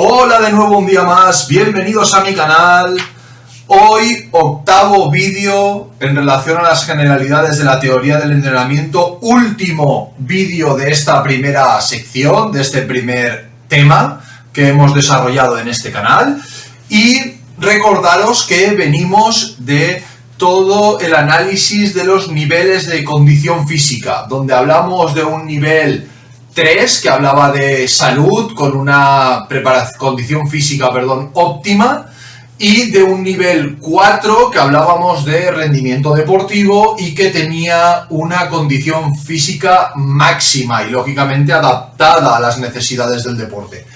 Hola de nuevo un día más, bienvenidos a mi canal. Hoy octavo vídeo en relación a las generalidades de la teoría del entrenamiento, último vídeo de esta primera sección, de este primer tema que hemos desarrollado en este canal. Y recordaros que venimos de todo el análisis de los niveles de condición física, donde hablamos de un nivel 3 que hablaba de salud con una condición física óptima, y de un nivel 4 que hablábamos de rendimiento deportivo y que tenía una condición física máxima y lógicamente adaptada a las necesidades del deporte.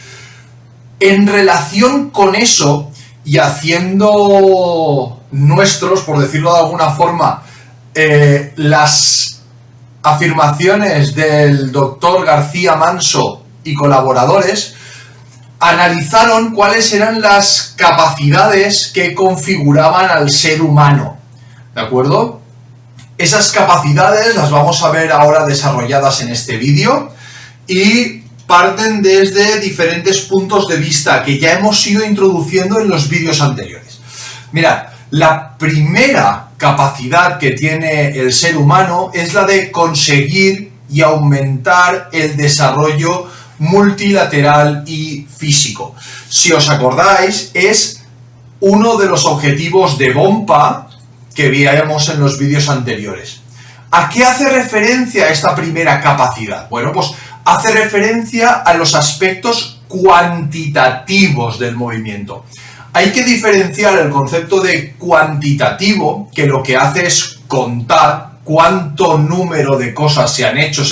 En relación con eso y haciendo nuestros, por decirlo de alguna forma, las afirmaciones del doctor García Manso y colaboradores, analizaron cuáles eran las capacidades que configuraban al ser humano, ¿de acuerdo? Esas capacidades las vamos a ver ahora desarrolladas en este vídeo y parten desde diferentes puntos de vista que ya hemos ido introduciendo en los vídeos anteriores. Mirad, la primera capacidad que tiene el ser humano es la de conseguir y aumentar el desarrollo multilateral y físico. Si os acordáis, es uno de los objetivos de Bompa que veíamos en los vídeos anteriores. ¿A qué hace referencia esta primera capacidad? Bueno, pues hace referencia a los aspectos cuantitativos del movimiento. Hay que diferenciar el concepto de cuantitativo, que lo que hace es contar cuánto número de cosas se han hecho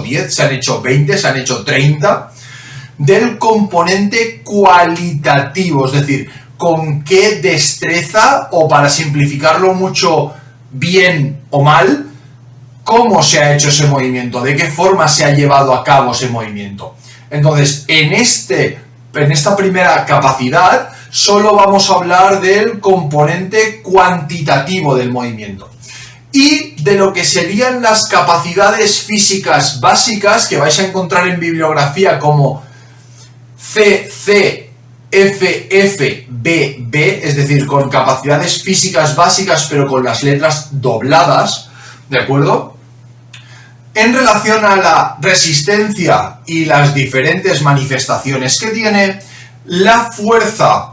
10, se han hecho 20, se han hecho 30, del componente cualitativo, es decir, con qué destreza, o para simplificarlo mucho, bien o mal, cómo se ha hecho ese movimiento, de qué forma se ha llevado a cabo ese movimiento. Entonces, en esta primera capacidad, solo vamos a hablar del componente cuantitativo del movimiento y de lo que serían las capacidades físicas básicas que vais a encontrar en bibliografía como CCFFBB, es decir, con capacidades físicas básicas pero con las letras dobladas, ¿de acuerdo? En relación a la resistencia y las diferentes manifestaciones que tiene, la fuerza,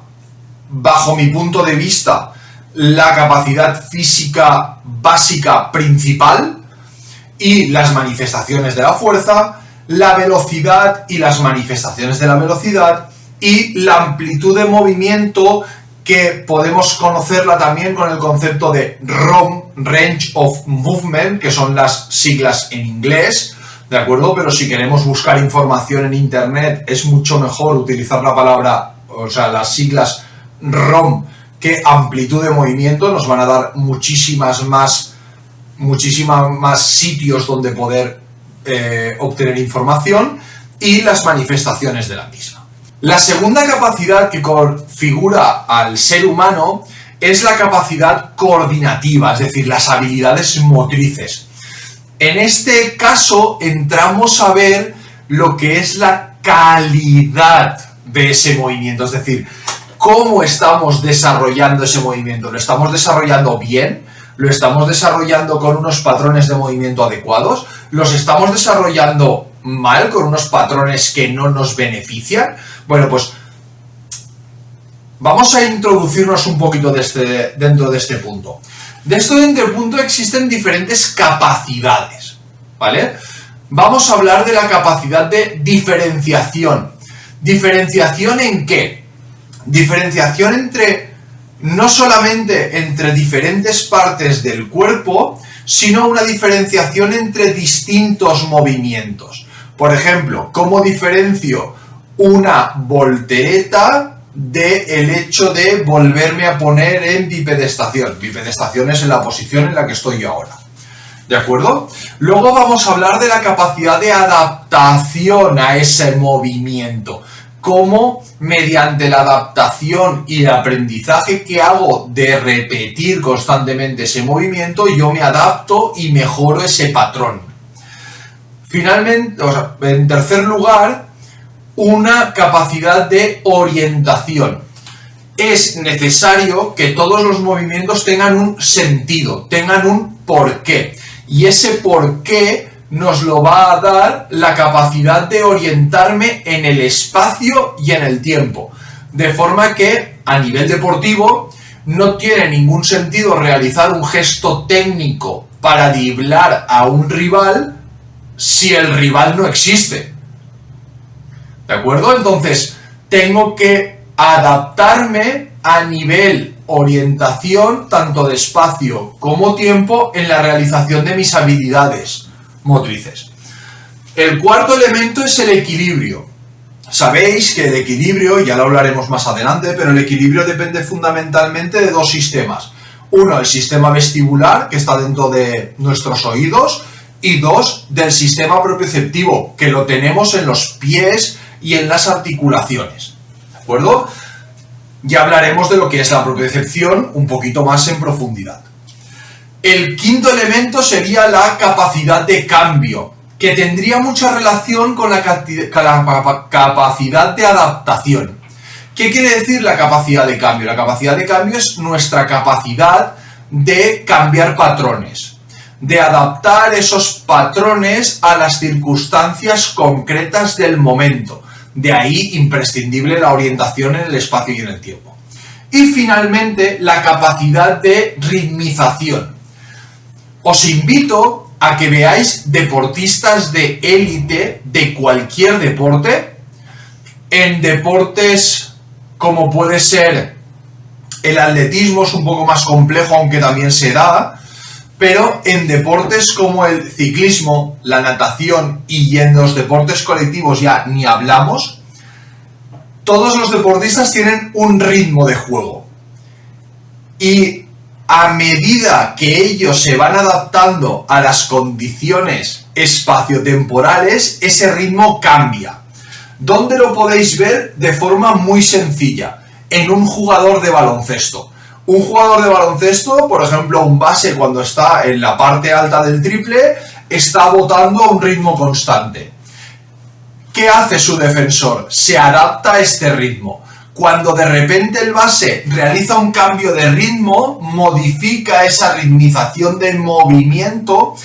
bajo mi punto de vista, la capacidad física básica principal y las manifestaciones de la fuerza, la velocidad y las manifestaciones de la velocidad, y la amplitud de movimiento, que podemos conocerla también con el concepto de ROM, Range of Movement, que son las siglas en inglés, ¿de acuerdo? Pero si queremos buscar información en internet es mucho mejor utilizar la palabra, las siglas ROM, que amplitud de movimiento. Nos van a dar muchísimas más sitios donde poder obtener información, y las manifestaciones de la misma. La segunda capacidad que configura al ser humano es la capacidad coordinativa, es decir, las habilidades motrices. En este caso entramos a ver lo que es la calidad de ese movimiento, es decir, cómo estamos desarrollando ese movimiento. ¿Lo estamos desarrollando bien? ¿Lo estamos desarrollando con unos patrones de movimiento adecuados? ¿Los estamos desarrollando mal, con unos patrones que no nos benefician? Bueno, pues vamos a introducirnos un poquito dentro de este punto. Dentro de este punto existen diferentes capacidades, ¿vale? Vamos a hablar de la capacidad de diferenciación. ¿Diferenciación en qué? Diferenciación no solamente entre diferentes partes del cuerpo, sino una diferenciación entre distintos movimientos. Por ejemplo, ¿cómo diferencio una voltereta del hecho de volverme a poner en bipedestación? Bipedestación es en la posición en la que estoy yo ahora, ¿de acuerdo? Luego vamos a hablar de la capacidad de adaptación a ese movimiento. Cómo mediante la adaptación y el aprendizaje que hago de repetir constantemente ese movimiento, yo me adapto y mejoro ese patrón. Finalmente, en tercer lugar, una capacidad de orientación. Es necesario que todos los movimientos tengan un sentido, tengan un porqué. Y ese porqué nos lo va a dar la capacidad de orientarme en el espacio y en el tiempo. De forma que, a nivel deportivo, no tiene ningún sentido realizar un gesto técnico para driblar a un rival si el rival no existe. ¿De acuerdo? Entonces, tengo que adaptarme a nivel orientación, tanto de espacio como tiempo, en la realización de mis habilidades motrices. El cuarto elemento es el equilibrio. Sabéis que el equilibrio, ya lo hablaremos más adelante, pero el equilibrio depende fundamentalmente de dos sistemas. Uno, el sistema vestibular, que está dentro de nuestros oídos, y dos, del sistema propioceptivo, que lo tenemos en los pies y en las articulaciones. ¿De acuerdo? Ya hablaremos de lo que es la propiocepción un poquito más en profundidad. El quinto elemento sería la capacidad de cambio, que tendría mucha relación con la capacidad de adaptación. ¿Qué quiere decir la capacidad de cambio? La capacidad de cambio es nuestra capacidad de cambiar patrones, de adaptar esos patrones a las circunstancias concretas del momento. De ahí imprescindible la orientación en el espacio y en el tiempo. Y finalmente, la capacidad de ritmización. Os invito a que veáis deportistas de élite de cualquier deporte, en deportes como puede ser el atletismo, es un poco más complejo, aunque también se da, pero en deportes como el ciclismo, la natación y en los deportes colectivos ya ni hablamos, todos los deportistas tienen un ritmo de juego. Y a medida que ellos se van adaptando a las condiciones espaciotemporales, ese ritmo cambia. ¿Dónde lo podéis ver? De forma muy sencilla, en un jugador de baloncesto. Un jugador de baloncesto, por ejemplo, un base cuando está en la parte alta del triple, está botando a un ritmo constante. ¿Qué hace su defensor? Se adapta a este ritmo. Cuando de repente el base realiza un cambio de ritmo, modifica esa ritmización del movimiento,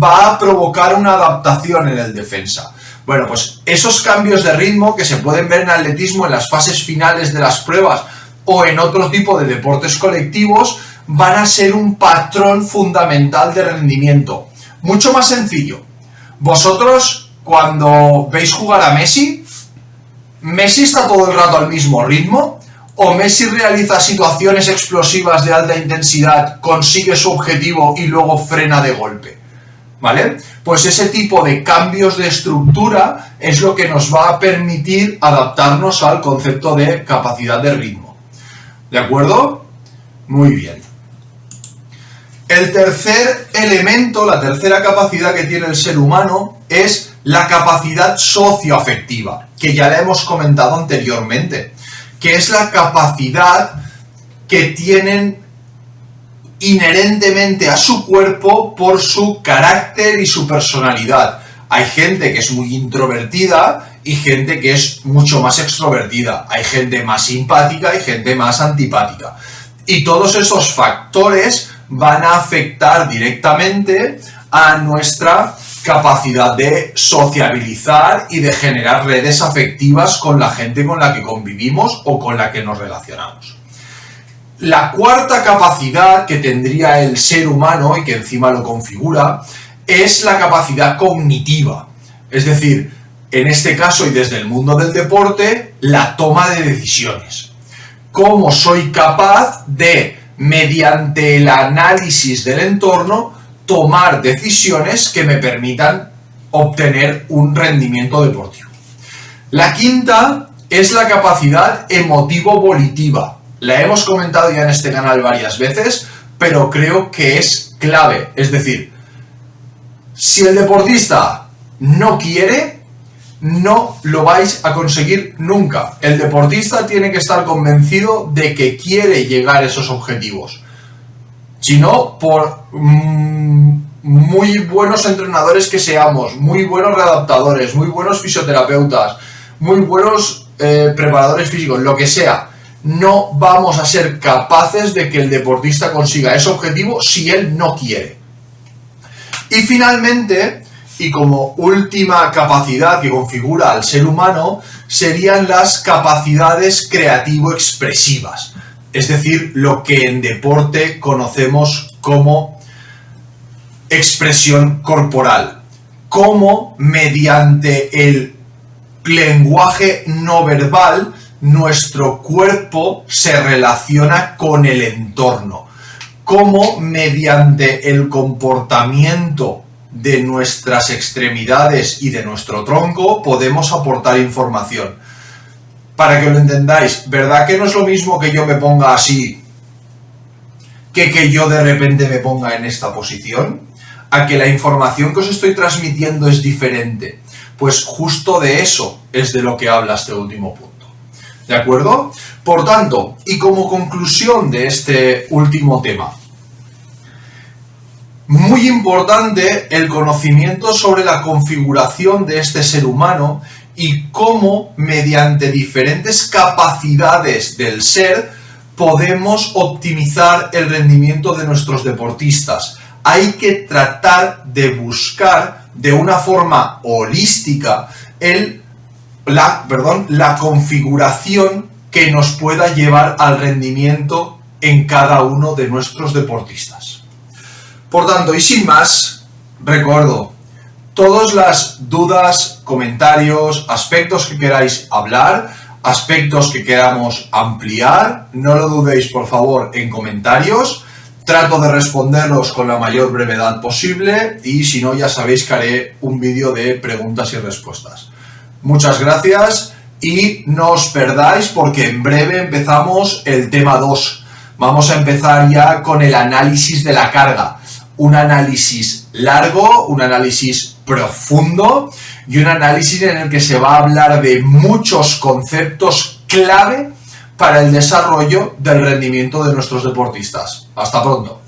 va a provocar una adaptación en el defensa. Bueno, pues esos cambios de ritmo que se pueden ver en atletismo en las fases finales de las pruebas o en otro tipo de deportes colectivos, van a ser un patrón fundamental de rendimiento. Mucho más sencillo. Vosotros, cuando veis jugar a Messi, ¿Messi está todo el rato al mismo ritmo? ¿O Messi realiza situaciones explosivas de alta intensidad, consigue su objetivo y luego frena de golpe? ¿Vale? Pues ese tipo de cambios de estructura es lo que nos va a permitir adaptarnos al concepto de capacidad de ritmo. ¿De acuerdo? Muy bien. El tercer elemento, la tercera capacidad que tiene el ser humano es la capacidad socioafectiva, que ya la hemos comentado anteriormente, que es la capacidad que tienen inherentemente a su cuerpo por su carácter y su personalidad. Hay gente que es muy introvertida y gente que es mucho más extrovertida. Hay gente más simpática y gente más antipática. Y todos esos factores van a afectar directamente a nuestra capacidad de sociabilizar y de generar redes afectivas con la gente con la que convivimos o con la que nos relacionamos. La cuarta capacidad que tendría el ser humano y que encima lo configura es la capacidad cognitiva. Es decir, en este caso y desde el mundo del deporte, la toma de decisiones. ¿Cómo soy capaz de, mediante el análisis del entorno, tomar decisiones que me permitan obtener un rendimiento deportivo? La quinta es la capacidad emotivo-volitiva. La hemos comentado ya en este canal varias veces, pero creo que es clave. Es decir, si el deportista no quiere, no lo vais a conseguir nunca. El deportista tiene que estar convencido de que quiere llegar a esos objetivos. Si no, por muy buenos entrenadores que seamos, muy buenos readaptadores, muy buenos fisioterapeutas, muy buenos preparadores físicos, lo que sea, no vamos a ser capaces de que el deportista consiga ese objetivo si él no quiere. Y finalmente, y como última capacidad que configura al ser humano, serían las capacidades creativo-expresivas. Es decir, lo que en deporte conocemos como expresión corporal. Cómo mediante el lenguaje no verbal nuestro cuerpo se relaciona con el entorno. Cómo mediante el comportamiento de nuestras extremidades y de nuestro tronco podemos aportar información. Para que lo entendáis, ¿verdad que no es lo mismo que yo me ponga así que yo de repente me ponga en esta posición? A que la información que os estoy transmitiendo es diferente. Pues justo de eso es de lo que habla este último punto. ¿De acuerdo? Por tanto, y como conclusión de este último tema, muy importante el conocimiento sobre la configuración de este ser humano y cómo mediante diferentes capacidades del ser podemos optimizar el rendimiento de nuestros deportistas. Hay que tratar de buscar de una forma holística la configuración que nos pueda llevar al rendimiento en cada uno de nuestros deportistas. Por tanto, y sin más, recuerdo, todas las dudas, comentarios, aspectos que queráis hablar, aspectos que queramos ampliar, no lo dudéis por favor en comentarios. Trato de responderlos con la mayor brevedad posible y si no ya sabéis que haré un vídeo de preguntas y respuestas. Muchas gracias y no os perdáis porque en breve empezamos el tema 2. Vamos a empezar ya con el análisis de la carga. Un análisis largo, un análisis profundo y un análisis en el que se va a hablar de muchos conceptos clave para el desarrollo del rendimiento de nuestros deportistas. Hasta pronto.